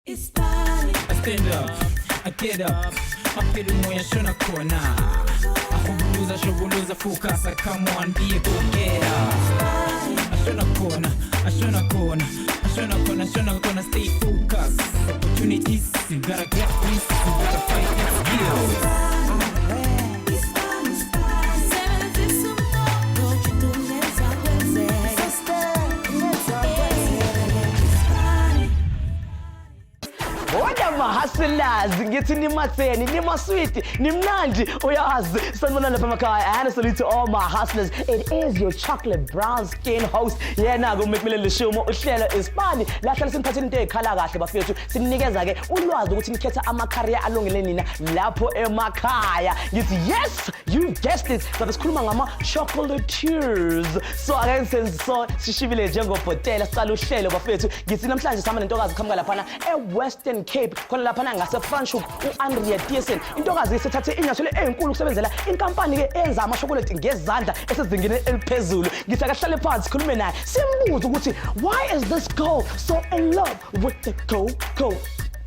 iSpani. I stand up, I get up, mapili moya shona kona. Shobuluza, focus, come on, be a go-getter. Ashona corner, stay focused. Opportunities, you gotta get this, you gotta fight that skill. Hustlers, ngithi nimatseni, nimasweet, nimnandi, uyazi. Sanibona lapha emakhaya, and a salute to all my hustlers. It is your chocolate brown skin host. Yena uMekumele Lishumo, uhlelo iSpani. La hlala siniphathele into ekhala kahle bafethu. Sinikeza ke ulwazi ukuthi nikhetha ama-career alungele nina lapho emakhaya. Ngithi yes, you guessed it. Sabe sikhuluma ngama chocolatiers. So ake senzo sishibile njengobhotela siqala uhlelo bafethu. Ngithi namhlanje sama nentokazi qhamuka lapha eWestern Cape. Khona lapha ngase-Franschhoek uAndrea Thiessen intokazi isethathe inyathelo ezinkulu ukusebenzela inkampani ke enza amashokolati ngezandla esezingeni eliphezulu. Ngithi akahlale phansi sikhulume naye simbuze ukuthi why is this girl so in love with the go.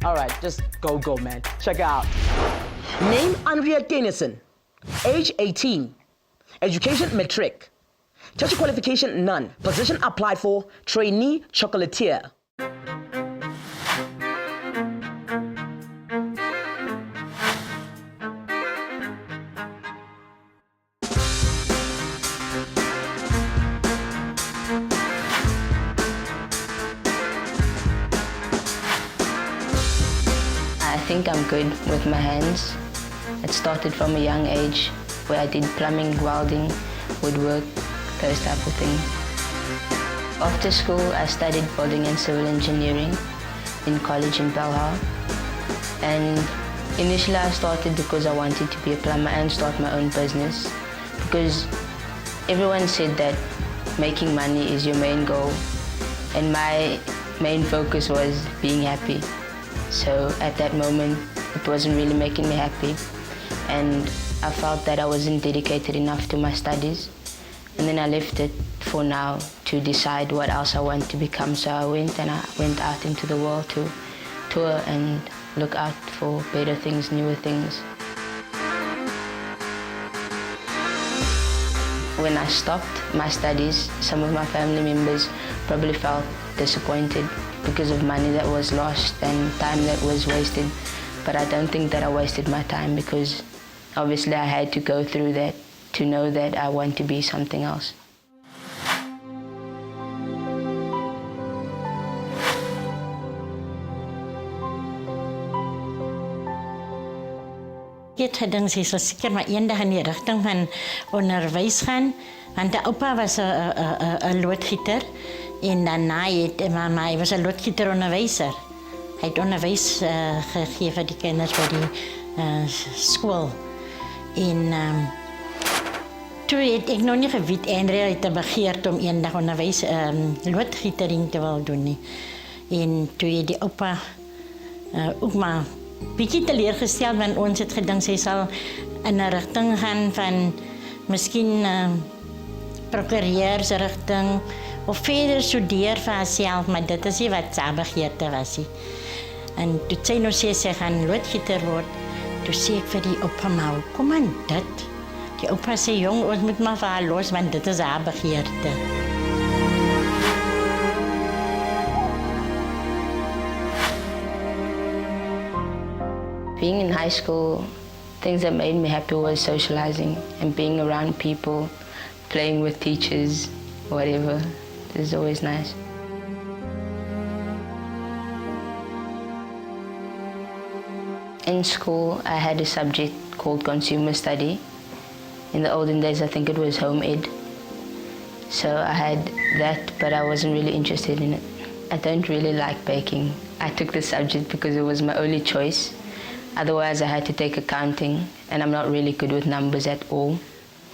All right, just go man. Check out. Name Andrea Thiessen. Age 18. Education matric. Teacher qualification none. Position applied for trainee chocolatier. I think I'm good with my hands. It started from a young age where I did plumbing, welding, woodwork, those type of things. After school, I studied building and civil engineering in college in Belhar. And initially I started because I wanted to be a plumber and start my own business, because everyone said that making money is your main goal, and my main focus was being happy. So at that moment, it wasn't really making me happy, and I felt that I wasn't dedicated enough to my studies. And then I left it for now to decide what else I want to become. So I went out into the world to tour and look out for better things, newer things. When I stopped my studies, some of my family members probably felt disappointed because of money that was lost and time that was wasted. But I don't think that I wasted my time, because obviously I had to go through that to know that I want to be something else. Het gedink sy sal seker maar eendag in die rigting van onderwys gaan, want die oupa was 'n loodgieter en daarna het mamma was 'n loodgieter onderwyser. Hy het onderwys gegee vir die kinders by die skool. En toe het ek nog nie geweet Andrea het 'n begeerte om eendag onderwys loodgietering te wil doen nie. En toe het die oupa ook maar bietjie teleurgestel, want ons het gedink sy sal in 'n rigting gaan van miskien prokureursrigting of verder studeer vir haarself, maar dit is nie wat sy begeerte was nie. En toe sy nou sê sy gaan loodgieter word, toe sê ek vir die oupa, maar kom aan dit. Die oupa sê jong, ons moet maar vir haar los, want dit is haar begeerte. Being in high school, things that made me happy was socializing and being around people, playing with teachers, whatever. It was always nice. In school, I had a subject called consumer study. In the olden days, I think it was home ed. So I had that, but I wasn't really interested in it. I don't really like baking. I took the subject because it was my only choice. Otherwise, I had to take accounting, and I'm not really good with numbers at all.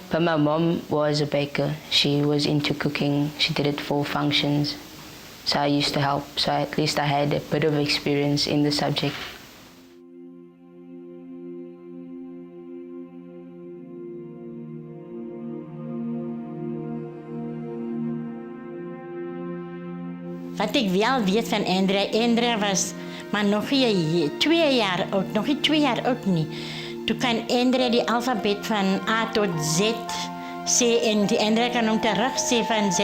But my mom was a baker. She was into cooking. She did it for functions. So I used to help. So at least I had a bit of experience in the subject. Wat ek wel weet van Andrea was Maar nog niet 2 jaar oud, nog niet 2 jaar oud niet. Toen kan Andrea die alfabet van A tot Z sê en die Andrea kan hem terug sê van Z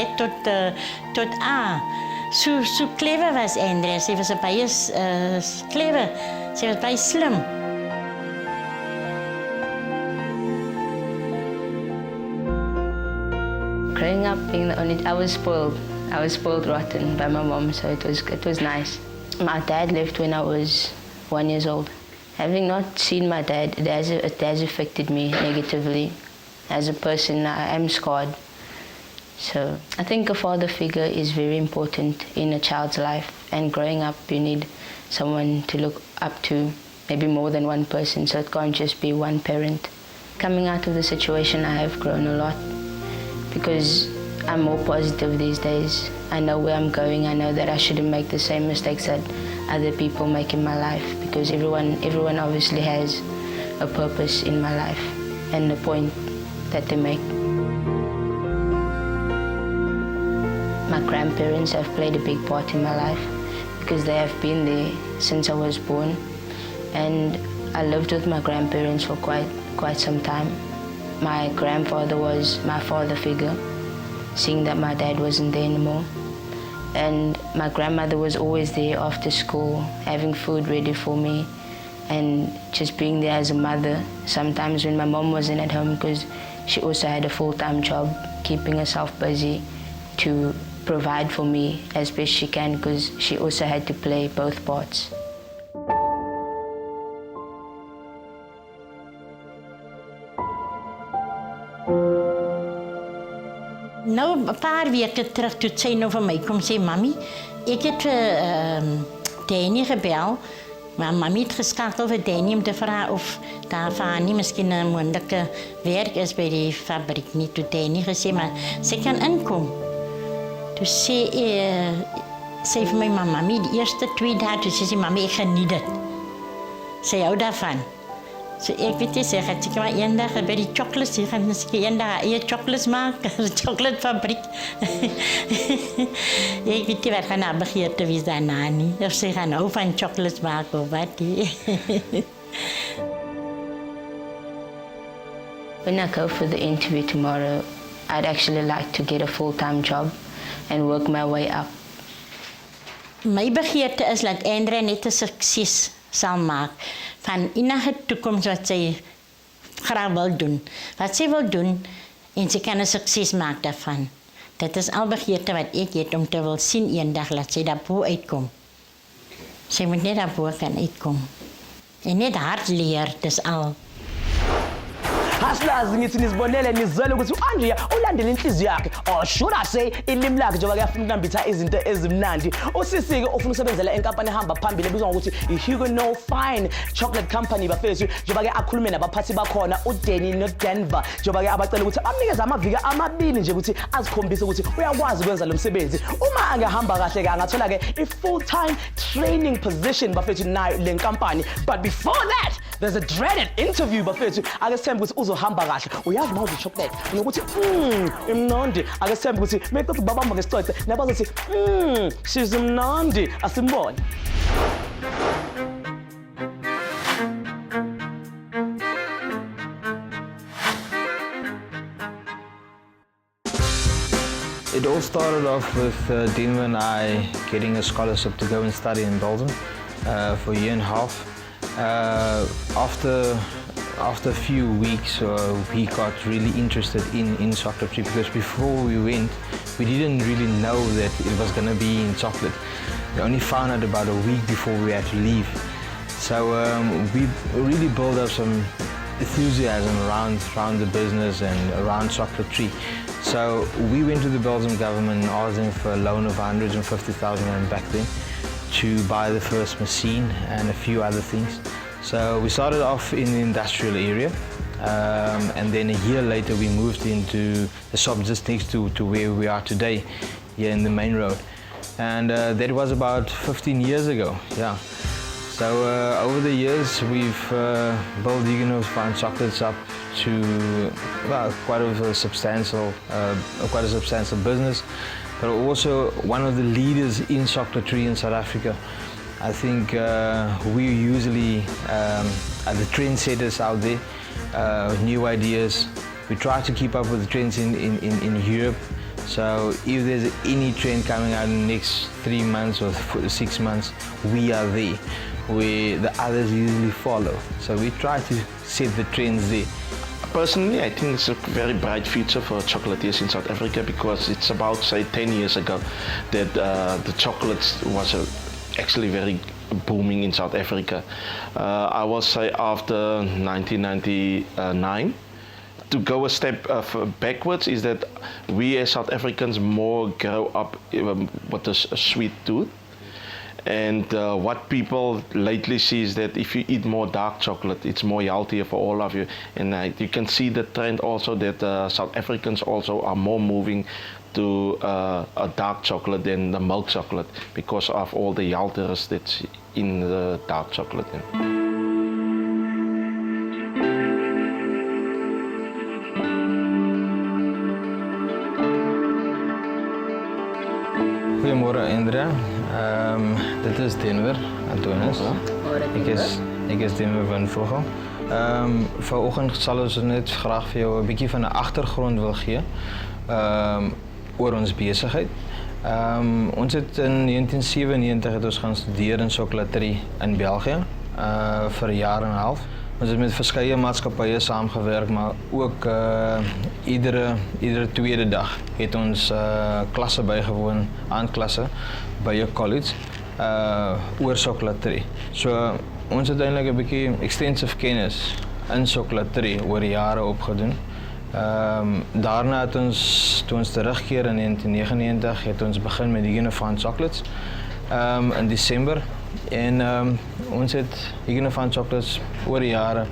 tot A. So clever was Andrea, sy was baie clever, sy was baie slim. Growing up being the only, I was spoiled rotten by my mom, so it was nice. My dad left when I was 1 year old. Having not seen my dad, it has affected me negatively. As a person, I am scarred. So I think a father figure is very important in a child's life, and growing up you need someone to look up to, maybe more than one person, so it can't just be one parent. Coming out of the situation, I have grown a lot because I'm more positive these days. I know where I'm going. I know that I shouldn't make the same mistakes that other people make in my life, because everyone obviously has a purpose in my life and the point that they make. My grandparents have played a big part in my life because they have been there since I was born, and I lived with my grandparents for quite some time. My grandfather was my father figure, seeing that my dad wasn't there anymore. And my grandmother was always there after school, having food ready for me and just being there as a mother. Sometimes when my mom wasn't at home, because she also had a full-time job, keeping herself busy to provide for me as best she can, because she also had to play both parts. Nou, 'n paar weke terug toe sy nou vir my kom sê, "Mami, ek het vir Danny gebel, maar mami het geskakel vir Danny om te vra of daar vir haar nie miskien 'n moontlike werk is by die fabriek nie." Toe Danny gesê, "Maar sy kan inkom." Toe sê sy vir my, "Maar mami, die eerste 2 dae," toe sê sy, "Mami, ek geniet dit. Sy hou daarvan." So ek weet nie, sy gaan seker maar eendag by die chocolates, sy gaan miskien eendag eie chocolates maak, 'n chocolatefabriek. Ek weet nie wat gaan haar begeerte wees daarna nie, of sy gaan hou van chocolates maak of wat nie. When I go for the interview tomorrow, I'd actually like to get a full-time job and work my way up. My begeerte is dat Andrea net 'n sukses sal maak van enige toekoms wat sy graag wil doen. Wat sy wil doen, en sy kan 'n sukses maak daarvan. Dit is al begeerte wat ek het, om te wil sien eendag dat sy daarbo uitkom. Sy moet net daarbo kan uitkom. En net hard leer, dis al. Hustlers ngithi nizibonele nizele ukuthi u-Andrea ulandela inhliziyo yakhe, or should I say ilimi lakhe njengoba kuyafuna ukunambitha izinto ezimnandi. Usisi-ke ufuna ukusebenzela enkampani ehamba phambili ebizwa ngokuthi i-Huguenot Fine Chocolate Company bafethu, njengoba-ke akhulume nabaphathi bakhona uDanny noDenver, njengoba-ke abacela ukuthi amnikeze amaviki amabili nje ukuthi azikhombise ukuthi uyakwazi ukwenza lo msebenzi. Uma angahamba kahle-ke angathola-ke i-full-time training position bafethu nayo le nkampani. But before that, there's a dreaded interview bafethu. Ake sithembe ukuthi uzohamba kahle. Uyazi mawudla ichocolate nokuthi imnandi. Ake sithembe ukuthi mecela ubabamba ngesicoce nabazothi she's imnandi. Asimbone. It all started off with Dino and I getting a scholarship to go and study in Belgium for a year and a half. After a few weeks, we got really interested in chocolate, because before we went, we didn't really know that it was going to be in chocolate. We only found out about a week before we had to leave. So we really built up some enthusiasm around the business and around Chocolatier. So we went to the Belgian government and asked them for a loan of 150,000 rand back then to buy the first machine and a few other things. So we started off in the industrial area, and then a year later we moved into the shop just next to where we are today, here in the main road. And that was about 15 years ago, yeah. So over the years we've built Huguenot Fine Chocolates up to quite a substantial business, but also one of the leaders in chocolatier in South Africa. I think we usually are the trendsetters out there, new ideas. We try to keep up with the trends in Europe. So if there's any trend coming out in the next 3 months or 6 months, we are there, where the others usually follow. So we try to set the trends there. Personally, I think it's a very bright future for chocolatiers in South Africa, because it's about, say, 10 years ago that the chocolates was actually very booming in South Africa. I will say after 1999. To go a step backwards is that we as South Africans more grow up with a sweet tooth. And what people lately see is that if you eat more dark chocolate, it's more healthier for all of you. And you can see the trend also that South Africans also are more moving to a dark chocolate than the milk chocolate, because of all the healthiest that's in the dark chocolate. Goedemorgen Indra, dit is Denver, Antonis. Ik is Denver van Vogel. Vanoggend sal ons net graag vir jou 'n bietjie van 'n agtergrond wil gee oor ons besigheid. Ons het in 1997 het ons gaan studeer in Chocolatier in België vir 'n jaar en 'n half. Ons het met verskeie maatskappye saamgewerk, maar ook iedere tweede dag het ons klasse bygewoon, aandklasse by 'n college oor Chocolatier. So ons het eintlik 'n bietjie extensive kennis in Chocolatier oor die jare opgedoen. Daarna het ons, toe ons terugkeer in 1999, het ons begin met die van chocolates in Desember. En ons het die van chocolates oor die jare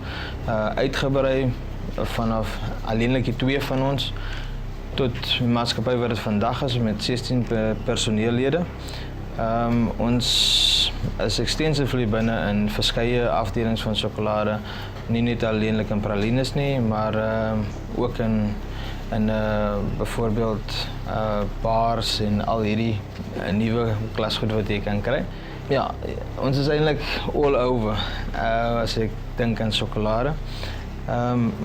uitgebrei vanaf alleenlik die 2 van ons tot die maatskappy wat dit vandag is met 16 personeellede. Ons is extensively binne in verskeie afdelings van sjokolade, nie net alleenlik in pralines nie, maar ook in byvoorbeeld bars en al hierdie nuwe klasgoed wat jy kan kry. Ja, ons is eintlik all over as ek dink aan sjokolade.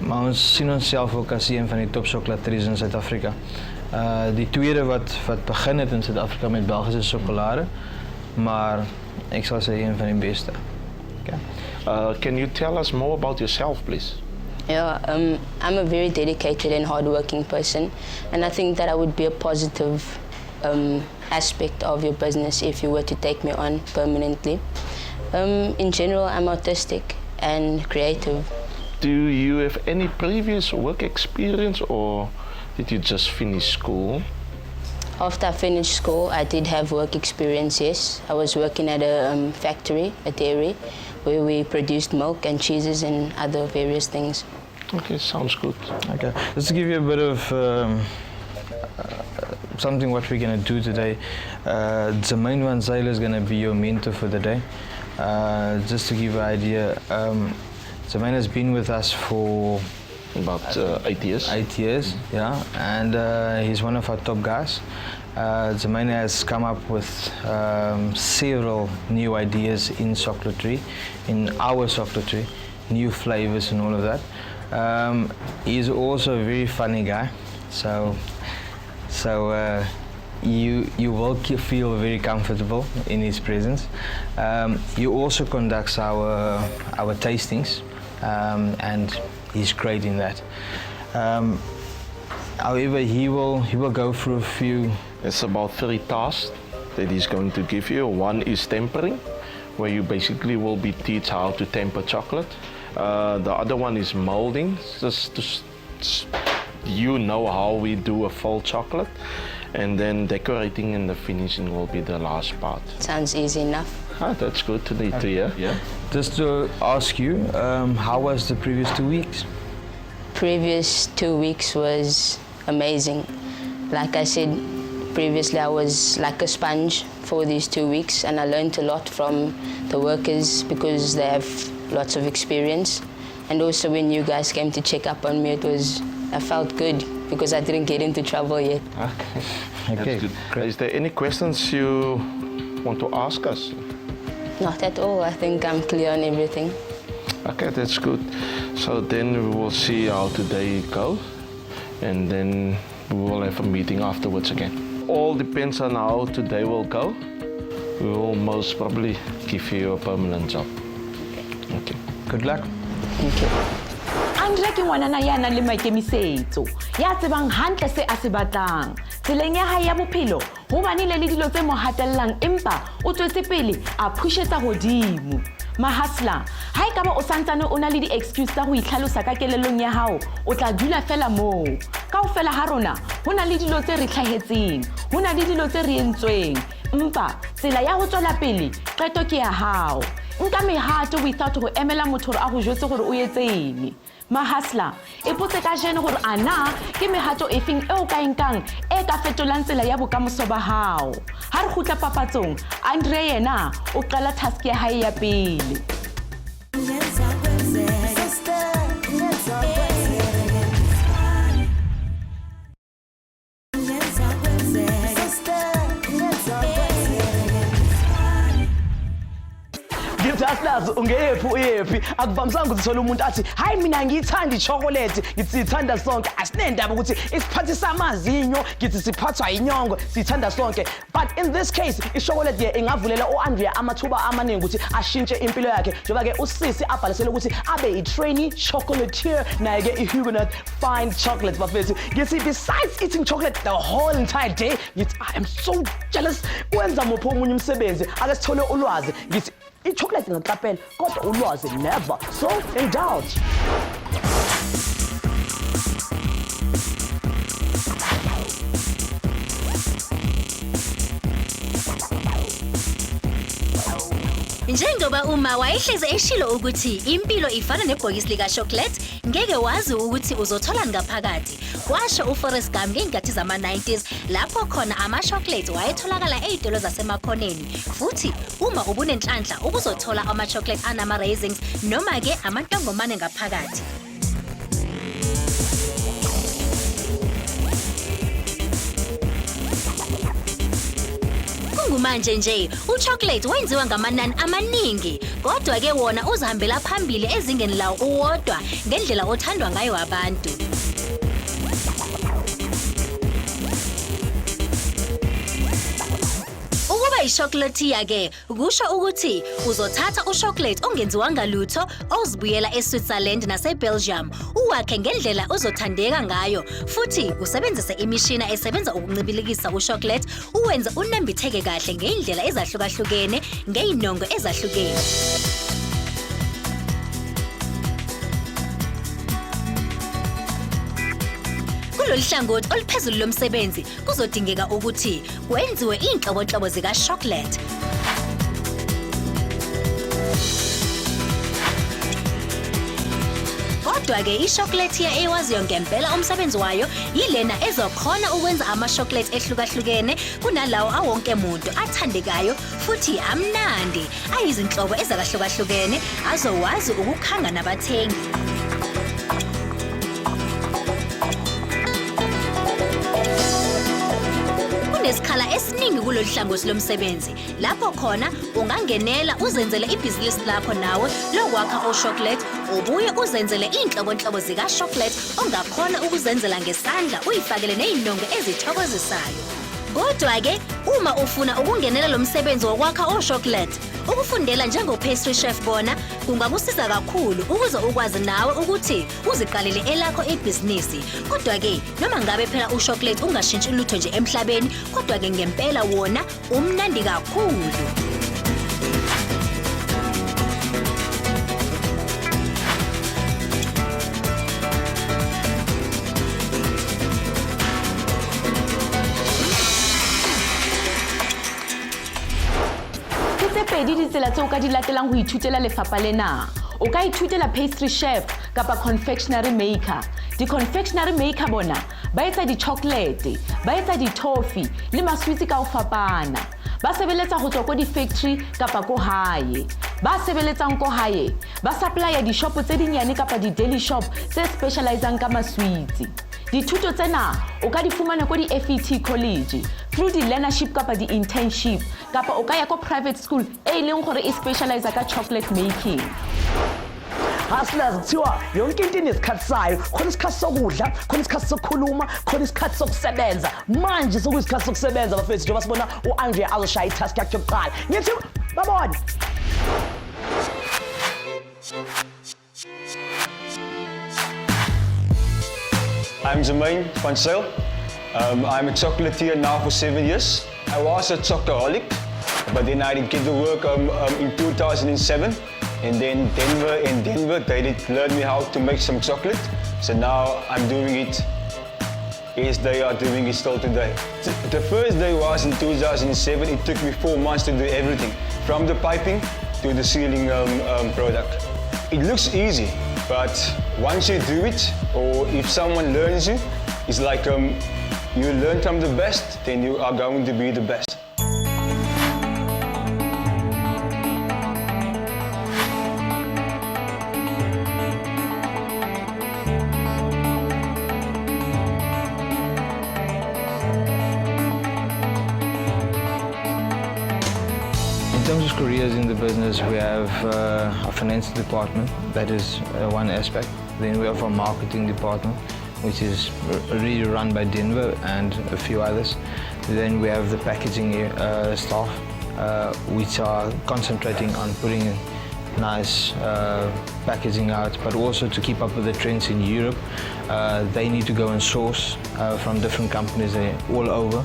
Maar ons sien onsself ook as een van die top chocolatiers in Suid-Afrika. Die tweede wat begin het in Suid-Afrika met Belgische sjokolade, maar ek sal sê een van die beste. Okay. Can you tell us more about yourself, please? Yeah, I'm a very dedicated and hardworking person, and I think that I would be a positive aspect of your business if you were to take me on permanently. In general, I'm artistic and creative. Do you have any previous work experience, or did you just finish school? After I finished school, I did have work experience, yes. I was working at a factory, a dairy, where we produced milk and cheeses and other various things. Okay, sounds good. Okay, just to give you a bit of something what we're going to do today. Zemain van Zyl is going to be your mentor for the day. Just to give you an idea, Zemain has been with us for about 8 years. 8 years, yeah, and he's one of our top guys. Zemain has come up with several new ideas in chocolatier, in our chocolatier, new flavors and all of that. He's also a very funny guy, so you will feel very comfortable in his presence. He also conducts our tastings, and he's great in that. However, he will go through a few. It's about 3 tasks that he's going to give you. One is tempering, where you basically will be teach how to temper chocolate. The other one is molding, just to you know how we do a full chocolate. And then decorating and the finishing will be the last part. Sounds easy enough. Ah, that's good to need to hear. Yeah. Just to ask you, how was the previous 2 weeks? Previous 2 weeks was amazing. Like I said previously, I was like a sponge for these 2 weeks, and I learned a lot from the workers because they have lots of experience. And also when you guys came to check up on me, I felt good because I didn't get into trouble yet. Okay. That's good. Is there any questions you want to ask us? Not at all. I think I'm clear on everything. Okay, that's good. So then we will see how today goes, and then we will have a meeting afterwards again. All depends on how today will go. We will most probably give you a permanent job. Okay. Good luck. Thank you. Andre ke ngwana na yana le maikemisetso ya tsebang hantle se a se batlang tseleng ya hae ya bophelo ho bane le dilo tse mo hatellang empa o tswetse pele a pushetsa hodimo mahasla ha e ka ba o santsane o na le di-excuse tsa go itlhalosa ka kelelong ya hao o tla dula fela moo kaofela ha rona ho na le dilo tse re tlhahetseng ho na le dilo tse re entsweng empa tsela ya ho tswela pele qeto ke ya hao nka mehato without go emela motho a go jwetse gore o etseng mahasla e potse ka jene gore ana ke mehato efeng e o ka enkang e ka fetolang tsela ya bokamoso ba hao ha re khutla papatsong Andre yena o qala task ya hae ya pele Ngiyahlaza ungeyephi akuvamisanga ukuthola umuntu athi hayi mina ngiyithanda ichocolate ngithi sithanda sonke asinendaba ukuthi isiphathi samazinyo ngithi siphathwa inyongo sithanda sonke but in this case ichocolate ingavulela uAndrea amathuba amaningi ukuthi ashintshe impilo yakhe njengoba ke usisi abhalisele ukuthi abe i-trainee chocolatier naye ke iHuguenot fine chocolate bafethu ngithi besides eating chocolate the whole entire day ngithi I am so jealous wenza mupho umunye umsebenzi ake sithole ulwazi ngithi ichocolate ngaqaphela kodwa ulwazi never so indulge Njengoba uma wayehleze eshilo ukuthi impilo ifana nebhokisi lika chocolate ngeke wazi ukuthi uzotholani ngaphakathi washo uForrest Gump ngeenkathi zama-90s lapho khona ama-chocolate wayetholakala ey'tolo zasemakhoneni futhi uma ubunenhlanhla ubuzothola ama-chocolate anama-raisins noma-ke amantongomane ngaphakathi Manje nje uchocolate wenziwa ngamanani amaningi kodwa ke wona uzihambela phambili ezingeni lawo uwodwa ngendlela othandwa ngayo abantu Ukuba ichocolatier ke kusho ukuthi uzothatha uchocolate ongenziwanga lutho ozibuyela eSwitzerland naseBelgium uwakhe ngendlela uzothandeka ngayo futhi usebenzise imishina esebenza ukuncibilikisa uchocolate uwenze unambitheke kahle ngeindlela ezahlukahlukene ngeinongo ezahlukene Kulolu hlangothi oluphezulu lomsebenzi kuzodingeka ukuthi kwenziwe inhlobonhlobo zika chocolate Kodwa-ke ichocolatier ewaziyo ngempela umsebenzi wayo yilena ezokhona ukwenza ama-chocolate ehlukahlukene kunalawo awonke muntu athandekayo futhi amnandi ayizinhlobo ezakahlukahlukene azowazi ukukhanga nabathengi Kunesikhala esiningi kulolu hlangothi lomsebenzi lapho khona ungangenela uzenzele ibhizinisi lakho nawe lokwakha ochocolate ubuye uzenzele inhlobonhlobo zika chocolate ongakhona ukuzenzela ngesandla uyifakele nezinongo ezithokozisayo Kodwa-ke uma ufuna ukungenela lo msebenzi wokwakha ochocolate ukufundela njengo-pastry chef bona kungakusiza kakhulu ukuze ukwazi nawe ukuthi uziqalele elakho ibhizinisi kodwa-ke noma ngabe phela uchocolate ungashintshi lutho nje emhlabeni kodwa-ke ngempela wona umnandi kakhulu pedi ditsela tse o ka di latelang go ithutela lefapha lena o ka ithutela pastry chef kapa confectionery maker di-confectionery maker bona ba etsa di-chocolate ba etsa di-toffee le maswitsi ka ho fapana ba sebeletsa go tswa ko di-factory kapa ko hae ba sebeletsang ko hae ba supplya di-shop tse dinyane kapa di-daily shop tse specializang ka maswitsi Dithuto tsena o ka di fumana ko di-FET college through the learnership kapa di-internship kapa o ka ya ko private school e leng gore e specialize ka chocolate making. Hustlers kuthiwa yonke into inesikhathi sayo, khona isikhathi sokudla, khona isikhathi sokukhuluma, khona isikhathi sokusebenza. Manje sokuyisikhathi sokusebenza bafethu njengoba sibona u-Andre azoshaya itask yakhe yokuqala. Ngithi babone. I'm Jermaine van Zyl. I'm a chocolatier now for 7 years. I was a chocoholic, but then I did get to work in 2007. And then Denver, they did learn me how to make some chocolate. So now I'm doing it as they are doing it still today. The first day was in 2007. It took me 4 months to do everything, from the piping to the sealing product. It looks easy, but once you do it, or if someone learns you, it's like you learn from the best, then you are going to be the best. In terms of careers in the business, we have a finance department, that is one aspect. Then we have a marketing department, which is really run by Denver and a few others. Then we have the packaging staff, which are concentrating on putting nice packaging out, but also to keep up with the trends in Europe. They need to go and source from different companies all over.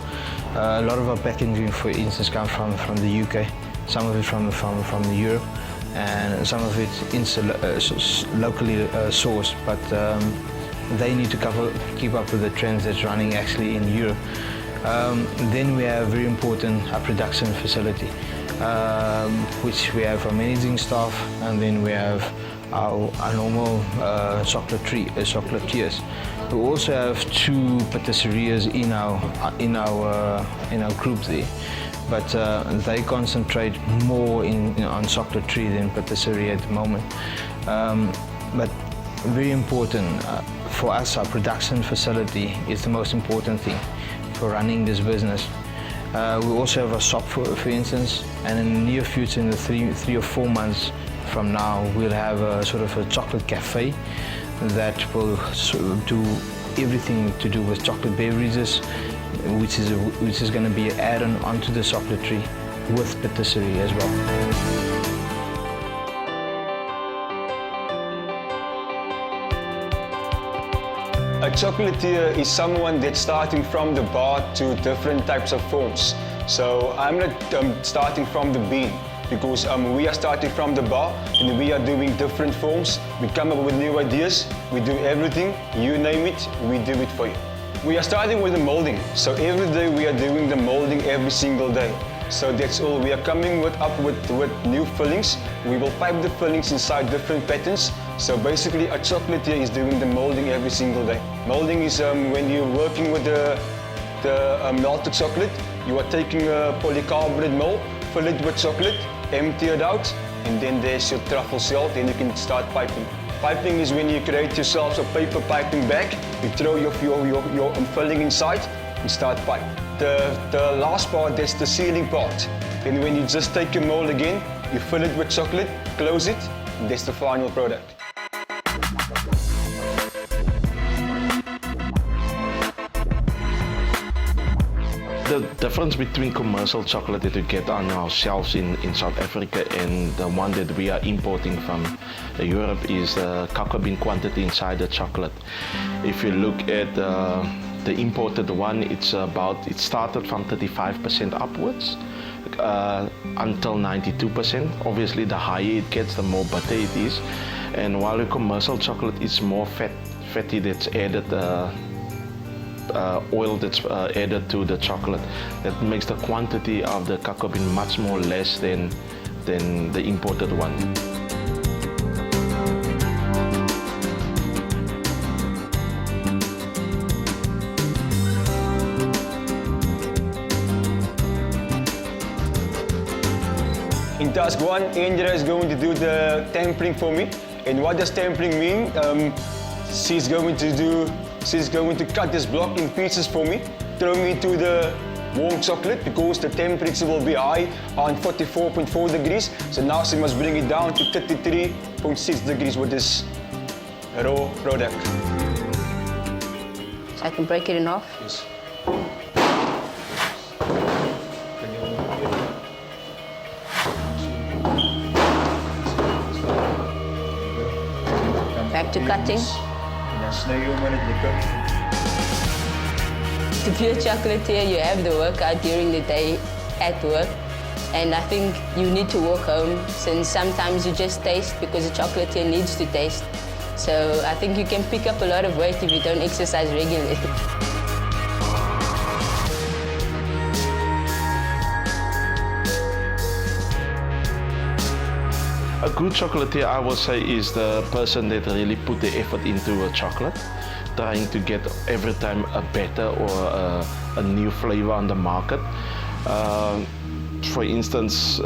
A lot of our packaging, for instance, comes from the UK. Some of it from Europe, and some of it locally sourced, but they need to keep up with the trends that's running actually in Europe. Then we have very important our production facility, which we have our managing staff, and then we have our normal chocolatiers. We also have 2 patisseries in our group there. But they concentrate more on chocolatier than patisserie at the moment. But very important for us, our production facility is the most important thing for running this business. We also have a shop, for instance, and in the near future, in the 3 or 4 months from now, we'll have a sort of a chocolate cafe that will do everything to do with chocolate beverages, which is going to be added onto the chocolatier with patisserie as well. A chocolatier is someone that's starting from the bar to different types of forms. So I'm not starting from the bean, because we are starting from the bar and we are doing different forms. We come up with new ideas, we do everything, you name it, we do it for you. We are starting with the molding, so every day we are doing the molding every single day. So that's all. We are coming up with new fillings. We will pipe the fillings inside different patterns. So basically a chocolatier is doing the molding every single day. Molding is when you're working with the melted chocolate, you are taking a polycarbonate mold, fill it with chocolate, empty it out, and then there's your truffle shell, then you can start piping. Piping is when you create yourself a paper piping bag, you throw your filling inside and start pipe. The last part, that's the sealing part. Then when you just take your mold again, you fill it with chocolate, close it, and that's the final product. The difference between commercial chocolate that we get on our shelves in South Africa and the one that we are importing from Europe is the cocoa bean quantity inside the chocolate. If you look at the imported one, it started from 35% upwards until 92%. Obviously, the higher it gets, the more butter it is. And while the commercial chocolate is more fatty, that's added oil that's added to the chocolate, that makes the quantity of the cocoa bean much more less than the imported one. In task 1, Andrea is going to do the tempering for me. And what does tempering mean? She's going to do she's going to cut this block in pieces for me, throw me to the warm chocolate because the temperature will be high on 44.4 degrees. So now she must bring it down to 33.6 degrees with this raw product. So I can break it in half. Yes. Back to cutting. To be a chocolatier, you have the workout during the day at work. And I think you need to walk home, since sometimes you just taste because a chocolatier needs to taste. So I think you can pick up a lot of weight if you don't exercise regularly. A good chocolatier, I would say, is the person that really put the effort into a chocolate, trying to get every time a better or a new flavor on the market. For instance,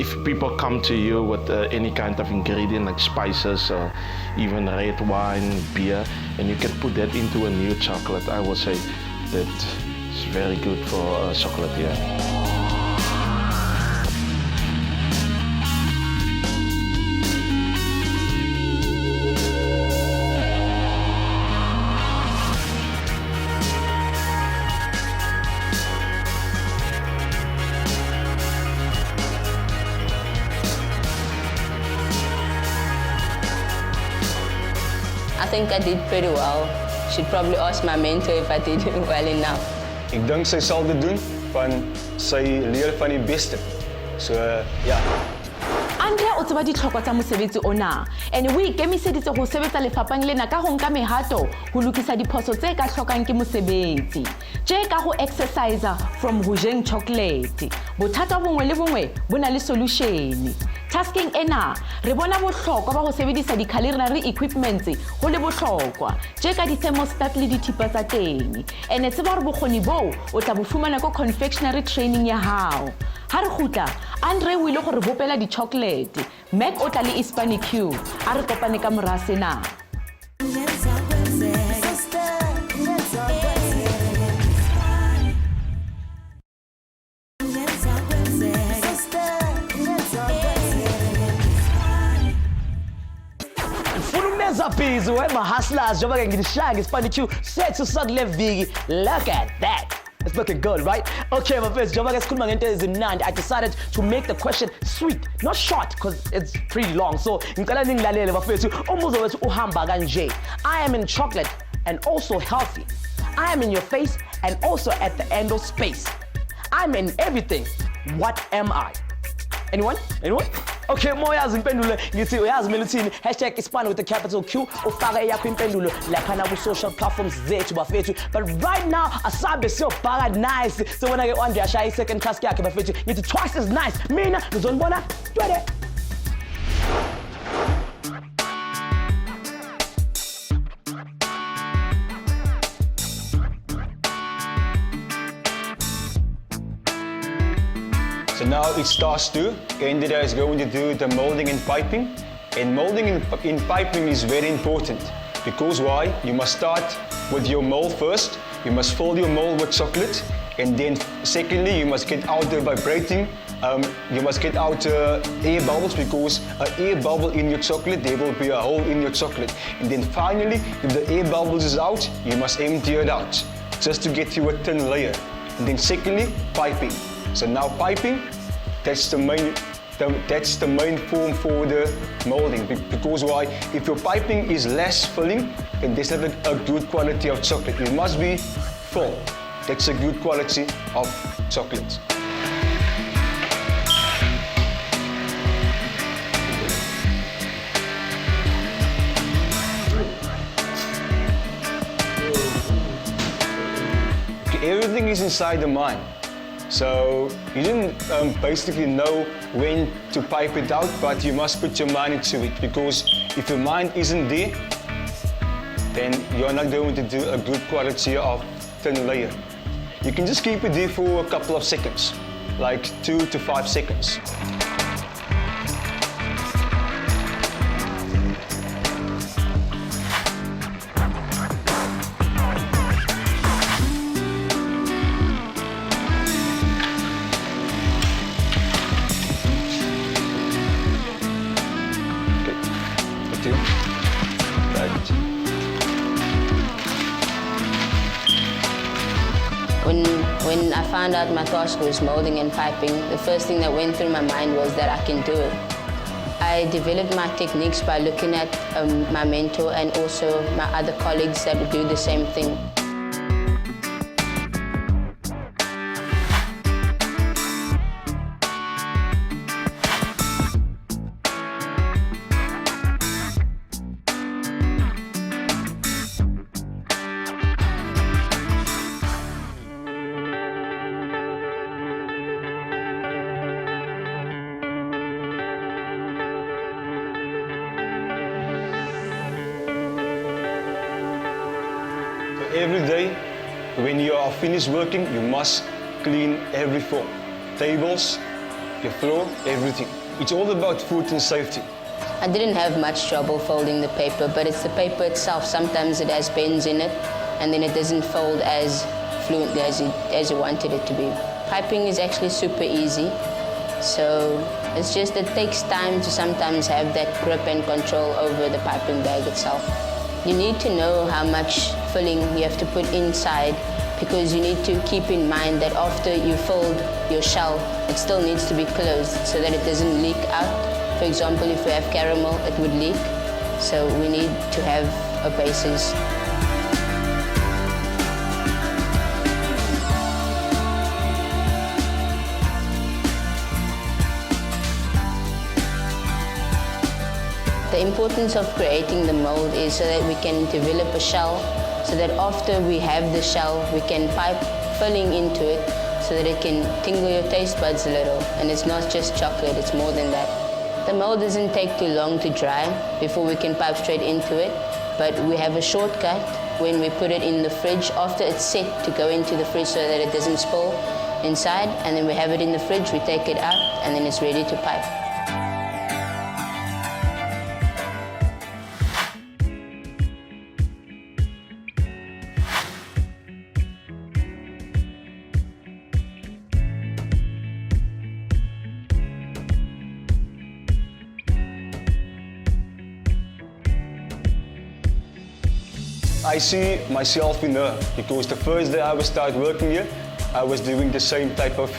if people come to you with any kind of ingredient like spices or even red wine, beer, and you can put that into a new chocolate, I would say that it's very good for a chocolatier. I think I did pretty well. Should probably ask my mentor if I did well enough. Ik denk sy sal dit doen, want sy leer van die beste. So ja. Andrea o tseba ditlhokwa tsa mosebetsi ona, and o ikemiseditse go sebetsa lefapheng lena ka go nka mehato go lokisa diphoso tse ka hlokang ke mosebetsi, tje ka go exercise from go jeng chocolate. Bothata bongwe le bongwe bo na le solution. Tasking ena re bona bohlokwa ba go sebedisa di-culinary equipments go le bohlokwa tje ka di-thermostat le dithipa tsa teng, and tseba re bokgoni bo o tla bo fumana ko confectionery training ya hao. Ha re khutla Andre o ile go re bopela di-chocolate, Mac o tla le iSpani Q a re kopane ka mora sena. Busy with my hustlers, job again, get shag, it's funny too. Set to suck left Viggy. Look at that. It's looking good, right? Okay, my first job again, school is in Nand. I decided to make the question sweet, not short, because it's pretty long. So, I am in chocolate and also healthy. I am in your face and also at the end of space. I'm in everything. What am I? Anyone? Anyone? Okay, moyazi impendulo ngithi uyazi mina uthini #iSpani with the capital Q ufaka eyakho impendulo laphana ku social platforms zethu bafethu. But right now asabe siyobhaka nice. So when I get Andre ashaya second task yakhe bafethu ngithi twice as nice. Mina ngizonibona twede. So now it's task 2. Candida is going to do the molding and piping. And molding in piping is very important. Because why? You must start with your mold first. You must fill your mold with chocolate. And then secondly, you must get out the vibrating. You must get out air bubbles, because an air bubble in your chocolate, there will be a hole in your chocolate. And then finally, if the air bubbles is out, you must empty it out, just to get you a thin layer. And then secondly, piping. So now piping, that's the main form for the molding. Because why? If your piping is less filling, then there's not a good quality of chocolate. It must be full. That's a good quality of chocolate. Everything is inside the mind. So you didn't basically know when to pipe it out, but you must put your mind into it, because if your mind isn't there, then you're not going to do a good quality of thin layer. You can just keep it there for a couple of seconds, like 2 to 5 seconds. still. Right. When I found out my task was molding and piping, the first thing that went through my mind was that I can do it. I developed my techniques by looking at my mentor and also my other colleagues that do the same thing. Every day, when you are finished working, you must clean every floor. Tables, your floor, everything. It's all about food and safety. I didn't have much trouble folding the paper, but it's the paper itself. Sometimes it has bends in it, and then it doesn't fold as fluently as you wanted it to be. Piping is actually super easy, so it's just it takes time to sometimes have that grip and control over the piping bag itself. You need to know how much filling you have to put inside, because you need to keep in mind that after you fold your shell, it still needs to be closed so that it doesn't leak out. For example, if we have caramel, it would leak, so we need to have a basis. The importance of creating the mold is so that we can develop a shell, so that after we have the shell, we can pipe filling into it so that it can tingle your taste buds a little. And it's not just chocolate, it's more than that. The mold doesn't take too long to dry before we can pipe straight into it, but we have a shortcut when we put it in the fridge after it's set to go into the fridge so that it doesn't spill inside, and then we have it in the fridge, we take it out, and then it's ready to pipe. I see myself in her, because the first day I was start working here, I was doing the same type of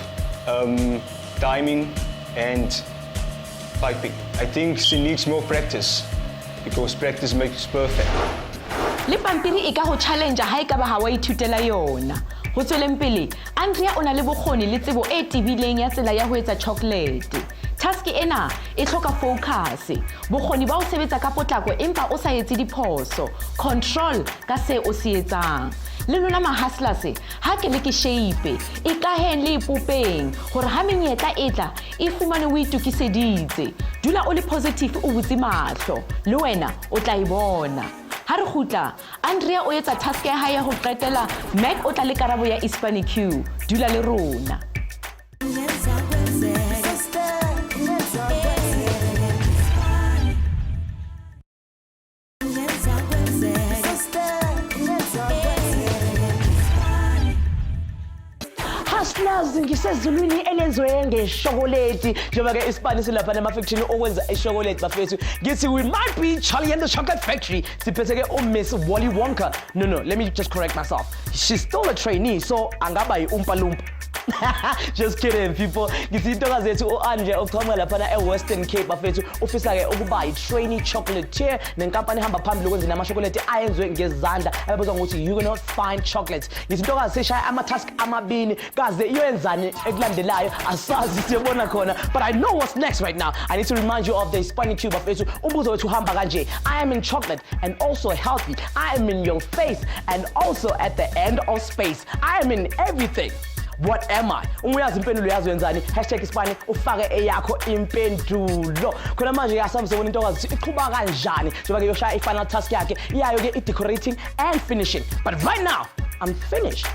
timing and piping. I think she needs more practice, because practice makes perfect. Le pampiri e ka go challenge ha e ka ba ha wa ithutela yona. Ho tsweleng pele, Andrea o na le bokgoni le tsebo e tibileng ya tsela ya ho etsa chocolate. Task ena e hloka focus, bokgoni ba ho sebetsa ka potlako empa o sa etse diphoso, control ka se o se etsang. Le lona ma-hustlers, ha ke le ke shape, e kaheng le ipopeng, hore ha menyetla e tla, e fumane o itukiseditse. Dula o le positive o butse mahlo, le wena o tla e bona. Ha re khutla, Andrea o etsa task ya hae ya ho qetela, Mac o tla le karabo ya iSpani Q. Dula le rona. Hustlers ngisezulwini elenziwe ngeshokoleti njengoba ke iSpani silapha nama-factory okwenza ishokoleti bafethu. Ngithi we might be Charlie and the Chocolate Factory. Siphethe ke Miss Wally Wonka. No, let me just correct myself. She's still a trainee, so angaba yi-umpa lumpa. Just kidding, people. Ngithi intokazi yethu u-Andrea oqhamuka laphana e-Western Cape bafethu ufisa ke ukuba yi-trainee chocolatier nenkampani ehamba phambili ukwenza namashokoleti ayenziwe ngezandla ababizwa ngokuthi You Cannot Find Chocolates. Ngithi intokazi seshaya ama-task amabini kaze iyenzani ekulandelayo asazi siyobona khona. But I know what's next right now. I need to remind you of the iSpani Q bafethu. Ubuzo wethu uhamba kanje. I am in chocolate and also healthy. I am in your face and also at the end of space. I am in everything. What am I? Uma uyazi impendulo yazi wenzani #iSpani ufake eyakho impendulo. Khona manje yasabe sebona intokazi iqhuba kanjani njengoba ke yoshaya i-final task yakhe iyayo ke i-decorating and finishing. But right now, I'm finished.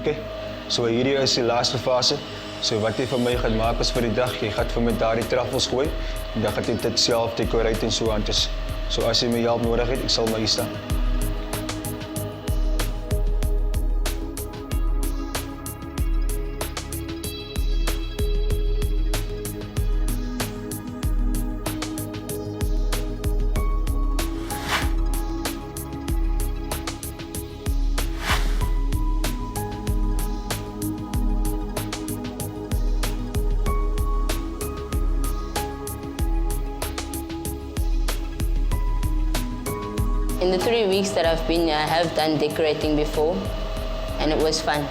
Okay, so hierdie is die laaste fase. So wat jy vir my gaan maak is vir die dag, jy gaan vir my daardie truffels gooi en dan gaan jy dit self decorate en so aan. So as jy my hulp nodig het, ek sal maar hier staan. In the 3 weeks that I've been here, I have done decorating before, and it was fun.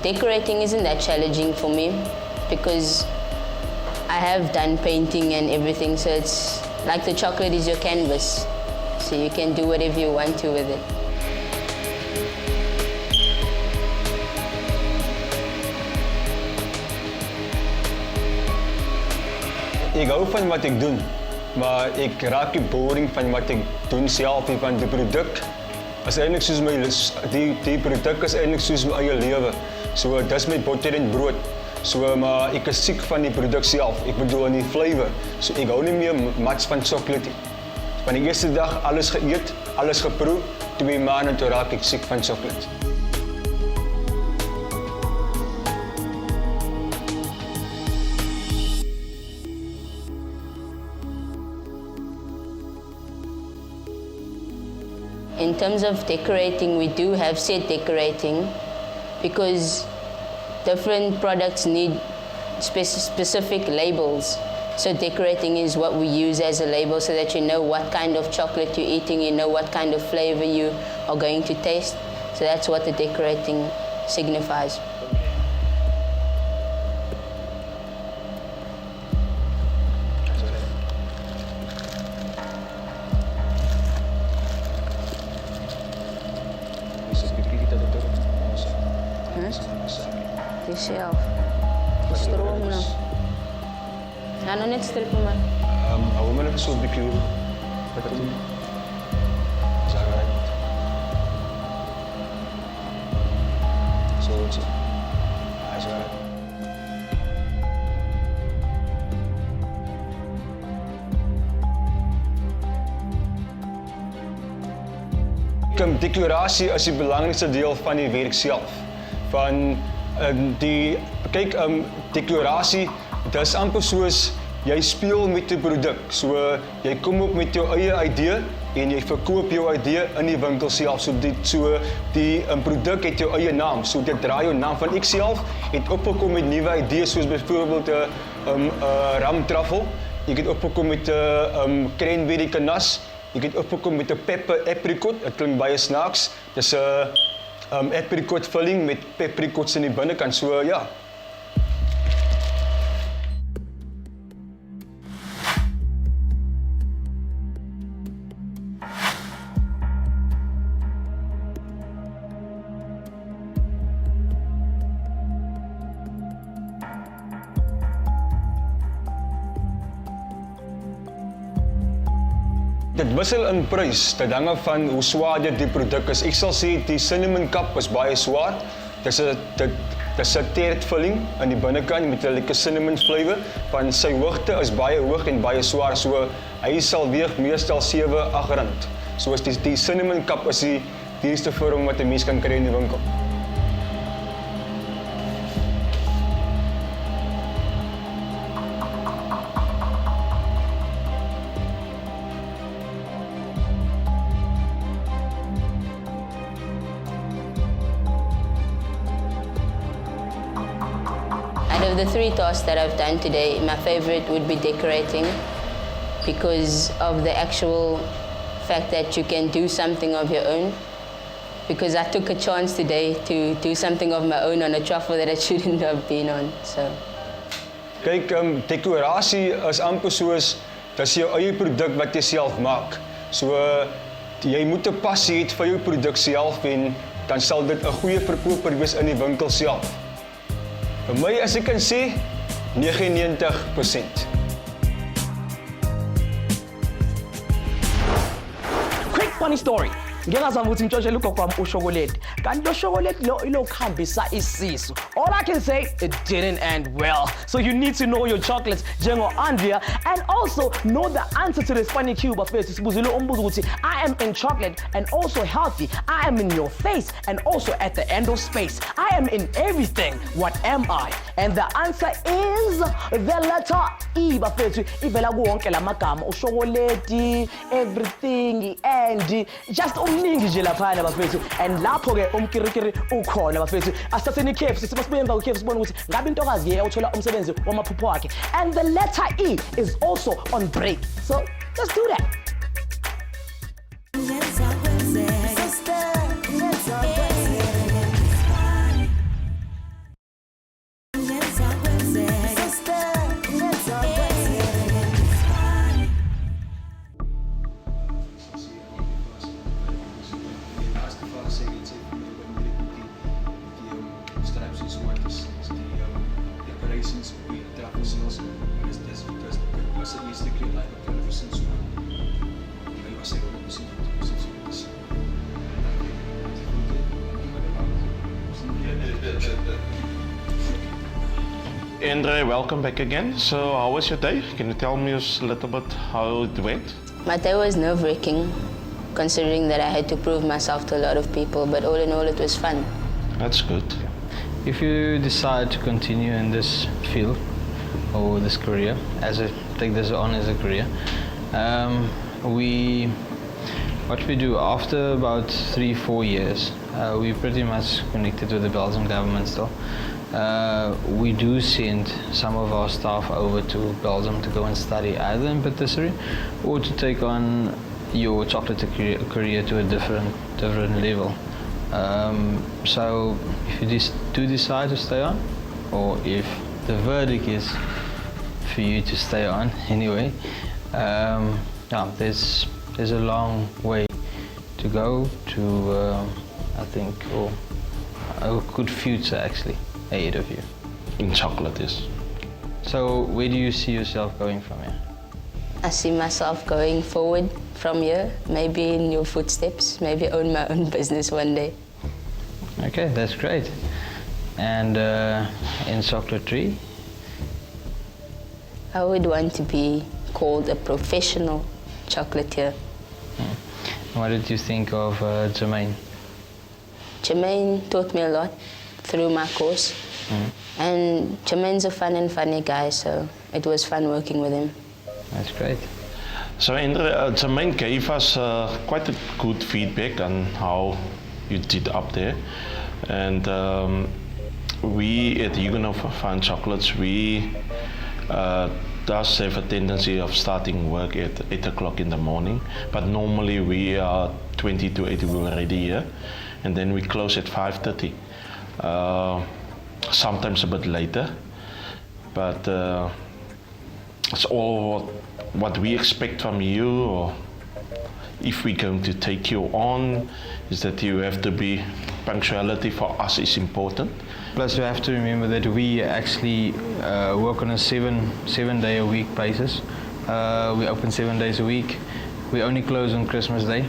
Decorating isn't that challenging for me because I have done painting and everything, so it's like the chocolate is your canvas, so you can do whatever you want to with it. Ik hou van wat ik doe, maar ik raak die boring van wat ik doe zelf, van die product. Is eigenlijk soos my, die product is eigenlijk soos my eie lewe. So, dat is my boter en brood. So, maar ik is ziek van die product zelf. Ik bedoel aan die flavor. So, ik hou niet meer much van chocolate. Van die eerste dag alles geëet, alles geproef. 2 maanden toen raak ik ziek van chocolate. In terms of decorating, we do have set decorating because different products need specific labels. So decorating is what we use as a label so that you know what kind of chocolate you're eating, you know what kind of flavor you are going to taste. So that's what the decorating signifies. Jezelf. Stroom nou. Ga nou net strippen, man. Hou me even zo op de kleur. Wat dat doen? Is dat right? Zo. Is dat right? Decoratie is die belangrijkste deel van die werk zelf. Decoratie, dat is amper soos jy speel met die produk. So jy kom op met jou eie idee en jy verkoop jou idee in die winkel self. Die produk het jou eie naam. So dit draai jou naam van ek self het opgekom met nuwe idees soos byvoorbeeld 'n ramtruffel. Ek het opgekom met 'n cranberry kanas. Ek het opgekom met 'n pepper apricot. Dit klink baie snaaks. Dis 'n apricot vulling met papricots in die binnekant. So ja. Dit wissel in prys, dit hang af van hoe swaar die produk is. Ek sal sê die cinnamon cup is baie swaar. Dis 'n tert vulling aan die binnekant met 'n lekker cinnamon flavor. Van sy hoogte is baie hoog en baie swaar, so hy sal weeg meestal 7-8 rand. Soos die cinnamon cup is die duurste vorm wat 'n mens kan kry in die winkel. Out of the 3 tasks that I've done today, my favorite would be decorating because of the actual fact that you can do something of your own. Because I took a chance today to do something of my own on a truffle that I shouldn't have been on. So. Kyk, decorasie is amper soos dis jou eie produk wat jy self maak. So jy moet 'n passie hê vir jou produk self en dan sal dit 'n goeie verkoper wees in die winkel self. Vir my, as ek kan sê, 99%. Quick funny story. Ngiyazama ukuthi ngitshontshe lokho kwami uShokolate. kanti lo chocolate lo ilokhambisa isisu. All I can say, it didn't end well. So you need to know your chocolates, Jengo Andrea, and also know the answer to this funny cube of face. I am in chocolate and also healthy. I am in your face and also at the end of space. I am in everything. What am I? And the answer is the letter E. Bafethu ivela kuwonke lamagama uchokolate, everything, and just omningi nje laphana bafethu. And lapho ke umkirikiri ukhona bafethu. Asaseni KFC sibasibuye emva KFC sibone ukuthi ngabe intokazi ye uthola umsebenzi wamaphupho wakhe. And the letter E is also on break. So let's do that. Andre, welcome back again. So how was your day? Can you tell me a little bit how it went? My day was nerve-wracking, considering that I had to prove myself to a lot of people, but all in all it was fun. That's good. If you decide to continue in this field or this career, take this on as a career, what we do after about 3-4 years, we pretty much connected with the Belgian government still. We do send some of our staff over to Belgium to go and study either in patisserie or to take on your chocolate career to a different level. So if you do decide to stay on, or if the verdict is for you to stay on anyway, there's a long way to go to, I think, or a good future actually ahead of you. In chocolate, yes. So where do you see yourself going from here? I see myself going forward from here, maybe in your footsteps, maybe own my own business one day. Okay, that's great. And in chocolatier? I would want to be called a professional chocolatier. What did you think of Jermaine? Jermaine taught me a lot through my course. And Jermaine's a fun and funny guy, so it was fun working with him. That's great. So Andre, Jermaine gave us quite a good feedback on how you did up there. And we at Huguenot Fine Chocolates, we does have a tendency of starting work at 8 o'clock in the morning, but normally we are 20 to 8 we're already here, and then we close at 5:30. Sometimes a bit later, but it's all what we expect from you, or if we're going to take you on, is that you have to be, punctuality for us is important. Plus you have to remember that we actually work on a seven day a week basis. We open 7 days a week. We only close on Christmas Day.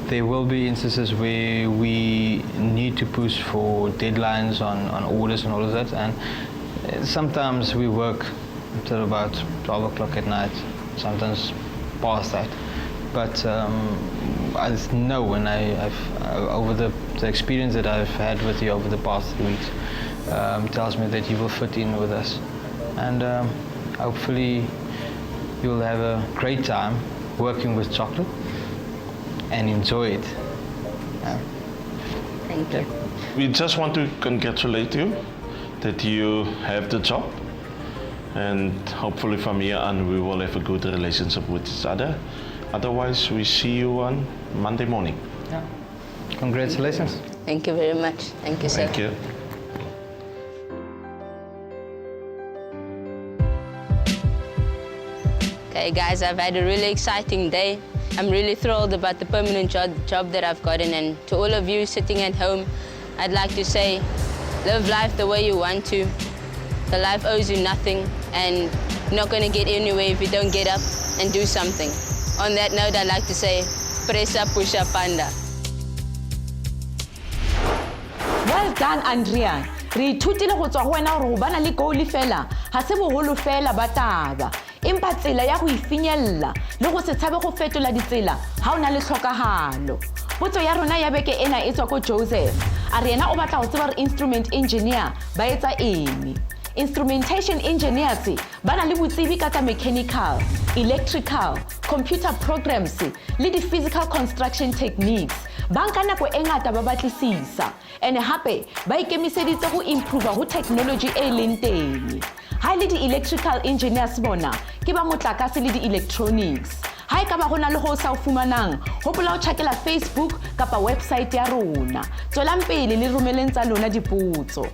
There will be instances where we need to push for deadlines on orders and all of that, and sometimes we work until about 12 o'clock at night, sometimes past that. But I know when I've over the experience that I've had with you over the past 3 weeks tells me that you will fit in with us, and hopefully you'll have a great time working with chocolate and enjoy it. Thank you. We just want to congratulate you that you have the job, and hopefully from here on we will have a good relationship with each other. Otherwise, we see you on Monday morning. Yeah. Congratulations. Thank you very much. Thank you, sir. Thank you. Okay guys, I've had a really exciting day. I'm really thrilled about the permanent job that I've gotten, and to all of you sitting at home, I'd like to say, live life the way you want to. The life owes you nothing, and you're not going to get anywhere if you don't get up and do something. On that note, I'd like to say, presa pusha panda. Well done, Andrea. Re ithutile go tswa go wena gore go bana le goal fela ga se bogolo fela ba taba empa tsela ya go ifinyella le go se tshabe go fetola ditsela ga o na le tlhokagalo. Potso ya rona ya beke ena e tswa ko Joseph a re yena o batla go tseba re instrument engineer ba etsa eng. Instrumentation engineers ba na le botsebi ka tsa mechanical, electrical, computer programs le di-physical construction techniques. Ba nka nako e ngata ba batlisisa and hape ba ikemiseditse go improve go technology e leng teng. Ha le di-electrical engineers bona ke ba motlakase le di-electronics. Ha e ka ba gona le go sa o fumanang hopola o checkela Facebook kapa website ya rona. Tswelang pele le romeleng tsa lona dipotso.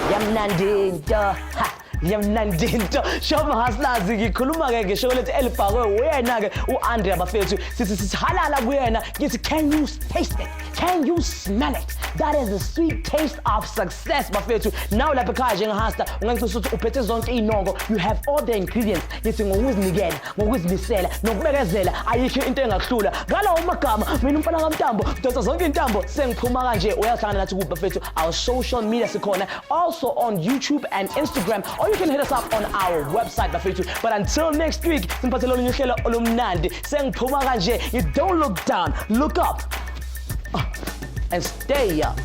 Yamnandinto, ha, yamnandinto. Shoma hustlers ngikhuluma ke ngisho lethi elibhakwe wena ke uAndrea bafethu sithi halala kuyena ngithi can you taste it? Can you smell it? That is the sweet taste of success bafethu. Now lapha ekhaya njengehasta unganciso ukuthi uphethe zonke inongo, you have all the ingredients. Ngithi ngokuzinikela, ngokuzimisela, nokubekezela ayikho into engakuhlula. Ngalawo magama mina umfana kaMtambo donsa zonke intambo sengiphuma kanje uyahlangana nathi ku bafethu our social media sikhona also on YouTube and Instagram or you can hit us up on our website bafethu. But until next week simphathele olunye uhlelo olumnandi sengiphuma kanje. You don't look down, look up and stay up.